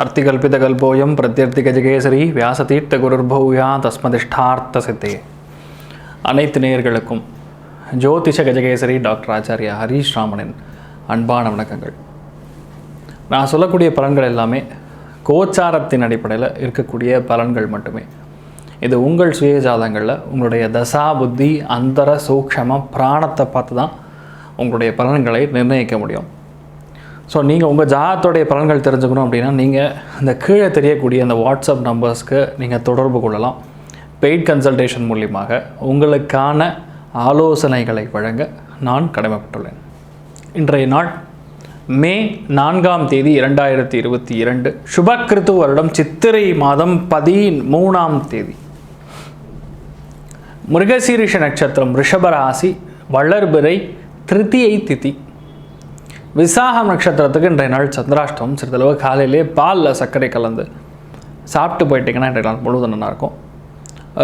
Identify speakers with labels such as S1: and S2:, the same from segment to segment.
S1: अर्तिकल्पितकल्पोऽयं प्रत्यर्थिगजகேசரி வியாசதீர்த்த குருர்பூயா தஸ்மதிஷ்டார்த்த சித்தே. அனைத்து நேயர்களுக்கும் ஜோதிஷ கஜகேசரி டாக்டர் ஆச்சாரியா ஹரீஷ் ராமனின் அன்பான வணக்கங்கள். நான் சொல்லக்கூடிய பலன்கள் எல்லாமே கோச்சாரத்தின் அடிப்படையில் இருக்கக்கூடிய பலன்கள் மட்டுமே. இது உங்கள் சுயஜாதங்களில் உங்களுடைய தசா புத்தி அந்தர சூக்ஷமம் பிராணத்தை பார்த்து தான் உங்களுடைய பலன்களை நிர்ணயிக்க முடியும். ஸோ நீங்கள் உங்கள் ஜாதகத்தோடைய பலன்கள் தெரிஞ்சுக்கணும் அப்படின்னா நீங்கள் இந்த கீழே தெரியக்கூடிய அந்த வாட்ஸ்அப் நம்பர்ஸ்க்கு நீங்கள் தொடர்பு கொள்ளலாம். பெய்ட் கன்சல்டேஷன் மூலியமாக உங்களுக்கான ஆலோசனைகளை வழங்க நான் கடமைப்பட்டுள்ளேன். இன்றைய நாள் மே 4ஆம் தேதி 2022 சுபக்கிருத்து வருடம் சித்திரை மாதம் 13ஆம் தேதி. மிருகசீரிஷ நட்சத்திரம், ரிஷபராசி, வளர்பிறை, திருத்தியை திதி. விசாகம் நட்சத்திரத்துக்கு இன்றைய நாள் சந்திராஷ்டமம். சிறிதளவு காலையிலே பாலில் சர்க்கரை கலந்து சாப்பிட்டு போயிட்டீங்கன்னா இன்றைய நாள் முழுவதும் நல்லாயிருக்கும்.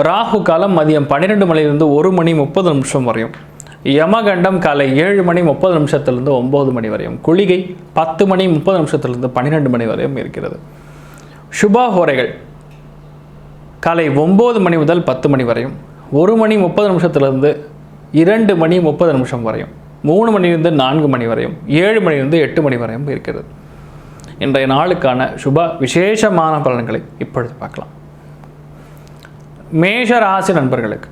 S1: ராகு காலம் மதியம் 12 மணிலிருந்து 1 மணி 30 நிமிஷம் வரையும். யமகண்டம் காலை 7 மணி 30 நிமிஷத்துலேருந்து 9 மணி வரையும். குளிகை 10 மணி 30 நிமிஷத்துலேருந்து 12 மணி வரையும் இருக்கிறது. சுபஹோரைகள் காலை 9 மணி முதல் 10 மணி வரையும். 1 மணி 30 நிமிஷத்துலேருந்து 2 மணி 30 நிமிஷம் வரையும். 3 மணிலிருந்து 4 மணி வரையும். 7 மணிலிருந்து 8 மணி வரையும் இருக்கிறது. இன்றைய நாளுக்கான சுப விசேஷமான பலன்களை இப்பொழுது பார்க்கலாம். மேஷ ராசி நண்பர்களுக்கு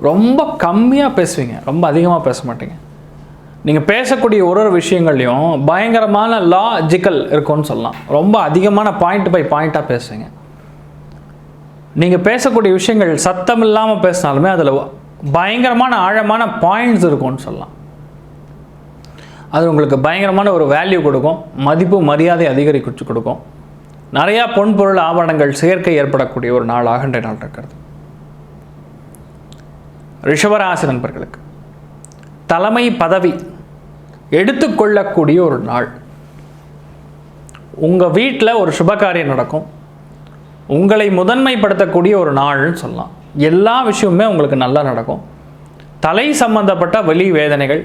S1: ரொம்ப கம்மியாக பேசுவீங்க, ரொம்ப அதிகமாக பேச மாட்டீங்க. நீங்கள் பேசக்கூடிய ஒரு விஷயங்கள்லையும் பயங்கரமான லாஜிக்கல் இருக்கும்னு சொல்லலாம். ரொம்ப அதிகமான பாயிண்ட் பை பாயிண்ட்டாக பேசுவீங்க. நீங்கள் பேசக்கூடிய விஷயங்கள் சத்தம் இல்லாமல் பேசினாலுமே அதில் பயங்கரமான ஆழமான பாயிண்ட்ஸ் இருக்கும்னு சொல்லலாம். அது உங்களுக்கு பயங்கரமான ஒரு வேல்யூ கொடுக்கும், மதிப்பு மரியாதை அதிகரிச்சு கொடுக்கும். நிறையா பொன்பொருள் ஆபரணங்கள் சேர்க்கை ஏற்படக்கூடிய ஒரு நாளாக இன்றைய நாள் இருக்கிறது. ரிஷபராசி நண்பர்களுக்கு தலைமை பதவி எடுத்துக்கொள்ளக்கூடிய ஒரு நாள். உங்கள் வீட்டில் ஒரு சுபகாரியம் நடக்கும். உங்களை முதன்மைப்படுத்தக்கூடிய ஒரு நாள்னு சொல்லலாம். எல்லா விஷயமுமே உங்களுக்கு நல்லா நடக்கும். தலை சம்பந்தப்பட்ட வெளி வேதனைகள்,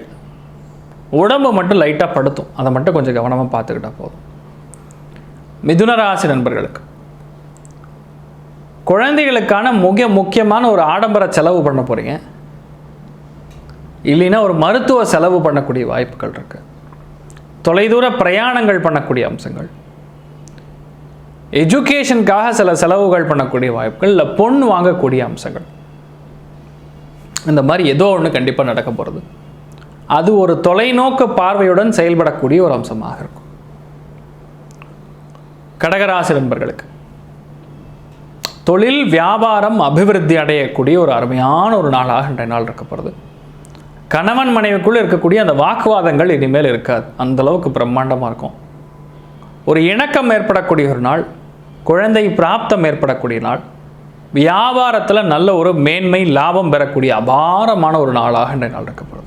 S1: உடம்பு மட்டும் லைட்டாக படுத்தும். அதை மட்டும் கொஞ்சம் கவனமாக பார்த்துக்கிட்டா போதும். மிதுன ராசி நண்பர்களுக்கு குழந்தைகளுக்கான முக்கியமான ஒரு ஆடம்பர செலவு பண்ண போகிறீங்க. இல்லைன்னா ஒரு மருத்துவ செலவு பண்ணக்கூடிய வாய்ப்புகள் இருக்குது. தொலைதூர பிரயாணங்கள் பண்ணக்கூடிய அம்சங்கள், எஜுகேஷனுக்காக சில செலவுகள் பண்ணக்கூடிய வாய்ப்புகள், இல்லை பொண்ணு வாங்கக்கூடிய அம்சங்கள், இந்த மாதிரி ஏதோ ஒன்று கண்டிப்பாக நடக்க போகிறது. அது ஒரு தொலைநோக்கு பார்வையுடன் செயல்படக்கூடிய ஒரு அம்சமாக இருக்கும். கடகராசி நண்பர்களுக்கு தொழில் வியாபாரம் அபிவிருத்தி அடையக்கூடிய ஒரு அருமையான ஒரு நாளாக இன்றைய நாள் இருக்கப்படுது. கணவன் மனைவிக்குள்ளே இருக்கக்கூடிய அந்த வாக்குவாதங்கள் இனிமேல் இருக்காது. அந்தளவுக்கு பிரம்மாண்டமாக இருக்கும். ஒரு இணக்கம் ஏற்படக்கூடிய ஒரு நாள். குழந்தை பிராப்தம் ஏற்படக்கூடிய நாள். வியாபாரத்தில் நல்ல ஒரு மேன்மை லாபம் பெறக்கூடிய அபாரமான ஒரு நாளாக இன்றைய நாள் இருக்கப்படுது.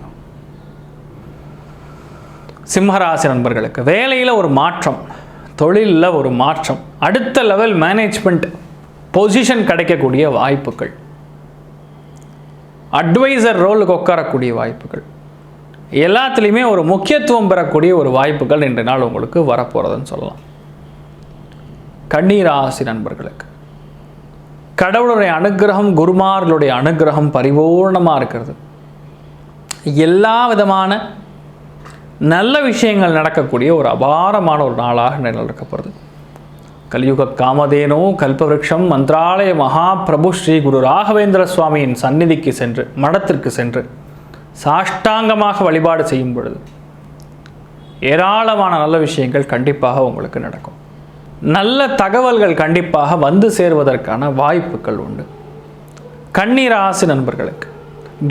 S1: சிம்மராசி நண்பர்களுக்கு வேலையில் ஒரு மாற்றம், தொழிலில் ஒரு மாற்றம், அடுத்த லெவல் மேனேஜ்மெண்ட் பொசிஷன் கிடைக்கக்கூடிய வாய்ப்புகள், அட்வைசர் ரோலுக்கு உட்காரக்கூடிய வாய்ப்புகள், எல்லாத்துலேயுமே ஒரு முக்கியத்துவம் பெறக்கூடிய ஒரு வாய்ப்புகள் இன்றைய நாள் உங்களுக்கு வரப்போகிறதுன்னு சொல்லலாம். கன்னிராசி நண்பர்களுக்கு கடவுளுடைய அனுகிரகம், குருமார்களுடைய அனுகிரகம் பரிபூர்ணமாக இருக்கிறது. எல்லா விதமான நல்ல விஷயங்கள் நடக்கக்கூடிய ஒரு அபாரமான ஒரு நாளாக நடக்கப்படுது. கலியுக காமதேனோ கல்பவருஷம் மந்திராலய மகாபிரபு ஸ்ரீ குரு ராகவேந்திர சுவாமியின் சந்நிதிக்கு சென்று, மடத்திற்கு சென்று சாஷ்டாங்கமாக வழிபாடு செய்யும் பொழுது ஏராளமான நல்ல விஷயங்கள் கண்டிப்பாக உங்களுக்கு நடக்கும். நல்ல தகவல்கள் கண்டிப்பாக வந்து சேருவதற்கான வாய்ப்புகள் உண்டு. கன்னிராசி நண்பர்களுக்கு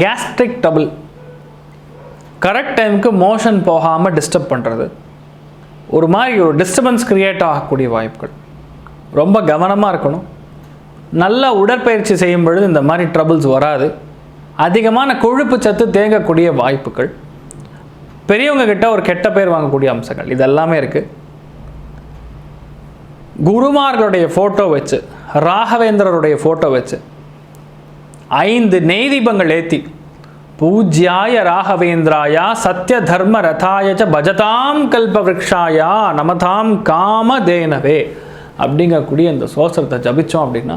S1: கேஸ்ட்ரிக் ட்ரபிள், கரெக்ட் டைமுக்கு மோஷன் போகாமல் டிஸ்டர்ப் பண்ணுறது, ஒரு மாதிரி ஒரு டிஸ்டர்பன்ஸ் கிரியேட் ஆகக்கூடிய வாய்ப்புகள். ரொம்ப கவனமாக இருக்கணும். நல்ல உடற்பயிற்சி செய்யும் பொழுது இந்த மாதிரி ட்ரபிள்ஸ் வராது. அதிகமான கொழுப்பு சத்து தேங்கக்கூடிய வாய்ப்புகள், பெரியவங்க கிட்ட ஒரு கெட்ட பேர் வாங்கக்கூடிய அம்சங்கள் இதெல்லாமே இருக்குது. குருமார்களுடைய ஃபோட்டோ வச்சு, ராகவேந்திரருடைய ஃபோட்டோ வச்சு 5 நெய் தீபங்கள் ஏற்றி பூஜ்யாய ராகவேந்திராயா சத்ய தர்ம ரதாய ச பஜதாம் கல்பவ்ருக்ஷாயா நமதாம் காமதேனவே அப்படிங்கக்கூடிய இந்த சோஸ்திரத்தை ஜபித்தோம் அப்படின்னா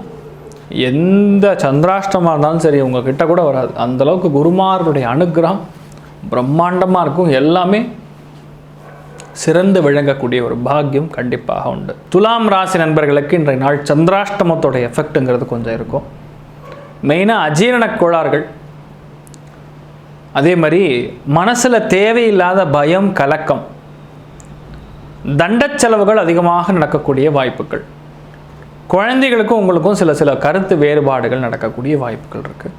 S1: எந்த சந்திராஷ்டமாக இருந்தாலும் சரி உங்ககிட்ட கூட வராது. அந்தளவுக்கு குருமார்களுடைய அனுகிரகம் பிரம்மாண்டமாக இருக்கும். எல்லாமே சிறந்து விளங்கக்கூடிய ஒரு பாக்கியம் கண்டிப்பாக உண்டு. துலாம் ராசி நண்பர்களுக்கு இன்றைய நாள் சந்திராஷ்டமத்தோட எஃபெக்ட்டுங்கிறது கொஞ்சம் இருக்கும். மெயினாக அஜீரண கோளாறுகள், அதே மாதிரி மனசில் தேவையில்லாத பயம், கலக்கம், தண்ட செலவுகள் அதிகமாக நடக்கக்கூடிய வாய்ப்புகள், குழந்தைகளுக்கும் உங்களுக்கும் சில கருத்து வேறுபாடுகள் நடக்கக்கூடிய வாய்ப்புகள் இருக்கு.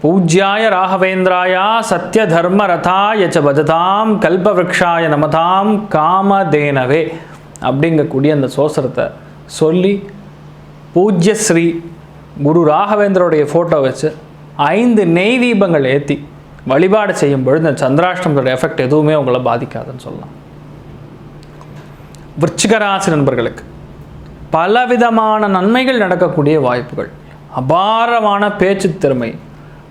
S1: பூஜ்யாய ராகவேந்திராயா சத்ய தர்ம ரதாய ச பஜதாம் கல்பவ்ருக்ஷாய நமதாம் காமதேனவே அப்படிங்கக்கூடிய அந்த சோஸ்திரத்தை சொல்லி பூஜ்யஸ்ரீ குரு ராகவேந்திரோடைய ஃபோட்டோ வச்சு 5 நெய் தீபங்கள் ஏற்றி வழிபாடு செய்யும் பொழுது இந்த சந்திராஷ்டமத்தோட எஃபெக்ட் எதுவுமே உங்களை பாதிக்காதுன்னு சொல்லலாம். விருச்சிக ராசி நண்பர்களுக்கு பலவிதமான நன்மைகள் நடக்கக்கூடிய வாய்ப்புகள், அபாரமான பேச்சு திறமை,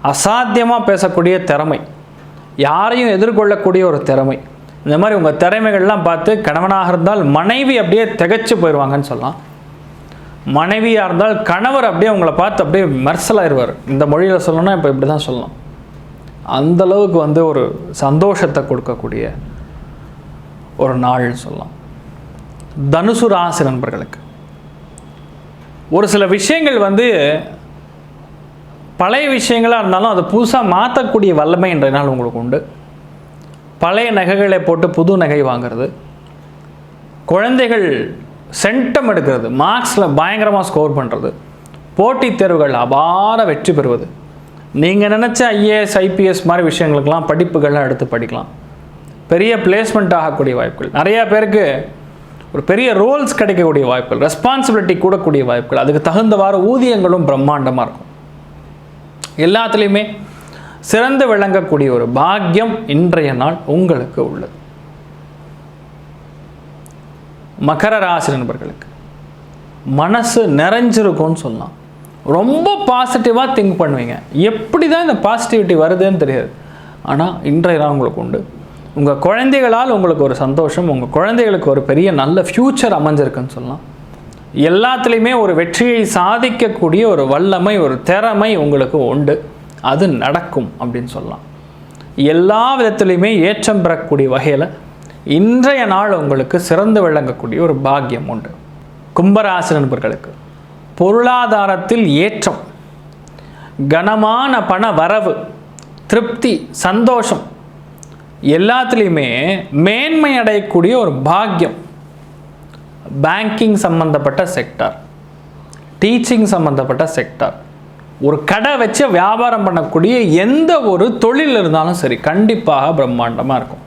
S1: அசாத்தியமாக பேசக்கூடிய திறமை, யாரையும் எதிர்கொள்ளக்கூடிய ஒரு திறமை, இந்த மாதிரி உங்கள் திறமைகள்லாம் பார்த்து கணவனாக இருந்தால் மனைவி அப்படியே திகைச்சு போயிடுவாங்கன்னு சொல்லலாம். மனைவியாக இருந்தால் கணவர் அப்படியே உங்களை பார்த்து அப்படியே மெர்சலாயிருவார். இந்த மொழியில் சொல்லணும்னா இப்போ இப்படி தான் சொல்லலாம். அந்தளவுக்கு ஒரு சந்தோஷத்தை கொடுக்கக்கூடிய ஒரு நாள்னு சொல்லலாம். தனுசு ராசி நண்பர்களுக்கு ஒரு சில விஷயங்கள் பழைய விஷயங்களாக இருந்தாலும் அதை புதுசாக மாற்றக்கூடிய வல்லமை இன்றைய நாள் உங்களுக்கு உண்டு. பழைய நகைகளை போட்டு புது நகை வாங்கிறது, குழந்தைகள் சென்டம் எடுக்கிறது, மார்க்ஸில் பயங்கரமாக ஸ்கோர் பண்ணுறது, போட்டித் தேர்வுகள் அபார வெற்றி பெறுவது, நீங்கள் நினச்ச ஐஏஎஸ் ஐபிஎஸ் மாதிரி விஷயங்களுக்கெல்லாம் படிப்புகள்லாம் எடுத்து படிக்கலாம், பெரிய பிளேஸ்மெண்ட் ஆகக்கூடிய வாய்ப்புகள், நிறையா பேருக்கு ஒரு பெரிய ரோல்ஸ் கிடைக்கக்கூடிய வாய்ப்புகள், ரெஸ்பான்சிபிலிட்டி கூடக்கூடிய வாய்ப்புகள், அதுக்கு தகுந்தவாறு ஊதியங்களும் பிரம்மாண்டமாக இருக்கும். எல்லாத்துலேயுமே சிறந்து விளங்கக்கூடிய ஒரு பாக்கியம் இன்றைய நாள் உங்களுக்கு உள்ளது. மகர ராசி நண்பர்களுக்கு மனசு நிறைஞ்சிருக்கும்னு சொல்லலாம். ரொம்ப பாசிட்டிவாக திங்க் பண்ணுவீங்க. எப்படி தான் இந்த பாசிட்டிவிட்டி வருதுன்னு தெரியாது. ஆனால் இன்றைய நாள் உங்களுக்கு உண்டு. உங்கள் குழந்தைகளால் உங்களுக்கு ஒரு சந்தோஷம், உங்கள் குழந்தைகளுக்கு ஒரு பெரிய நல்ல ஃப்யூச்சர் அமைஞ்சிருக்குன்னு சொல்லலாம். எல்லாத்துலேயுமே ஒரு வெற்றியை சாதிக்கக்கூடிய ஒரு வல்லமை, ஒரு திறமை உங்களுக்கு உண்டு. அது நடக்கும் அப்படின்னு சொல்லலாம். எல்லா விதத்துலேயுமே ஏற்றம் பெறக்கூடிய வகையில் இன்றைய நாள் உங்களுக்கு சிறந்து விளங்கக்கூடிய ஒரு பாக்கியம் உண்டு. கும்பராசி நண்பர்களுக்கு பொருளாதாரத்தில் ஏற்றம், கனமான பண வரவு, திருப்தி, சந்தோஷம், எல்லாத்துலேயுமே மேன்மை அடையக்கூடிய ஒரு பாக்கியம். பேங்கிங் சம்பந்தப்பட்ட செக்டார், டீச்சிங் சம்பந்தப்பட்ட செக்டார், ஒரு கடை வச்சு வியாபாரம் பண்ணக்கூடிய எந்த ஒரு தொழில் இருந்தாலும் சரி கண்டிப்பாக பிரம்மாண்டமாக இருக்கும்.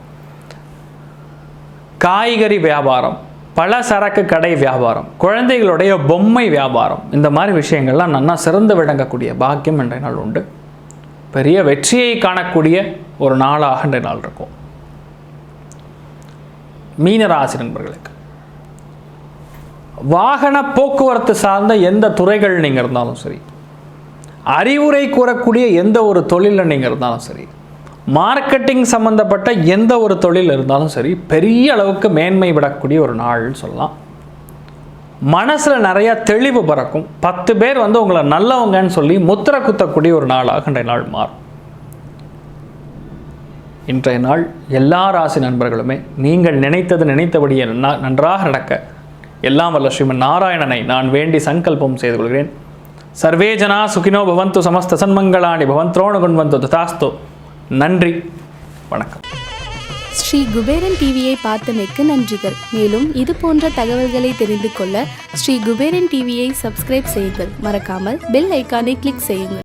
S1: காய்கறி வியாபாரம், பல சரக்கு கடை வியாபாரம், குழந்தைகளுடைய பொம்மை வியாபாரம், இந்த மாதிரி விஷயங்கள்லாம் நல்லா சிறந்து விளங்கக்கூடிய பாக்கியம் இன்றைய நாள் உண்டு. பெரிய வெற்றியை காணக்கூடிய ஒரு நாளாக இன்றைய நாள் இருக்கும். மீனராசி நண்பர்களுக்கு வாகன போக்குவரத்து சார்ந்த எந்த துறைகள் நீங்கள் இருந்தாலும் சரி, அறிவுரை கூறக்கூடிய எந்த ஒரு தொழிலில் நீங்கள் இருந்தாலும் சரி, மார்க்கெட்டிங் சம்மந்தப்பட்ட எந்த ஒரு தொழில் இருந்தாலும் சரி பெரிய அளவுக்கு மேன்மை விடக்கூடிய ஒரு நாள்னு சொல்லலாம். மனசில் நிறையா தெளிவு பறக்கும். 10 பேர் உங்களை நல்லவங்கன்னு சொல்லி முத்திரை குத்தக்கூடிய ஒரு நாளாக இன்றைய நாள் மாறும். இன்றைய நாள் எல்லா ராசி நண்பர்களுமே நீங்கள் நினைத்தபடியே நன்றாக நடக்க எல்லாம் வல்ல ஸ்ரீமன் நாராயணனை நான் வேண்டி சங்கல்பம் செய்து கொள்கிறேன். சர்வே ஜனா சுகினோ பவந்து, சமஸ்த சன்மங்களாணி பவந்த்ரோணு குண்வந்து ததாஸ்து. நன்றி, வணக்கம்.
S2: ஸ்ரீ குபேரன் டிவியை பார்த்தமைக்கு நன்றிகள். மேலும் இது போன்ற தகவல்களை தெரிந்து கொள்ள ஸ்ரீ குபேரன் டிவியை சப்ஸ்கிரைப் செய்யுங்கள். மறக்காமல் பெல் ஐக்கானை கிளிக் செய்யுங்கள்.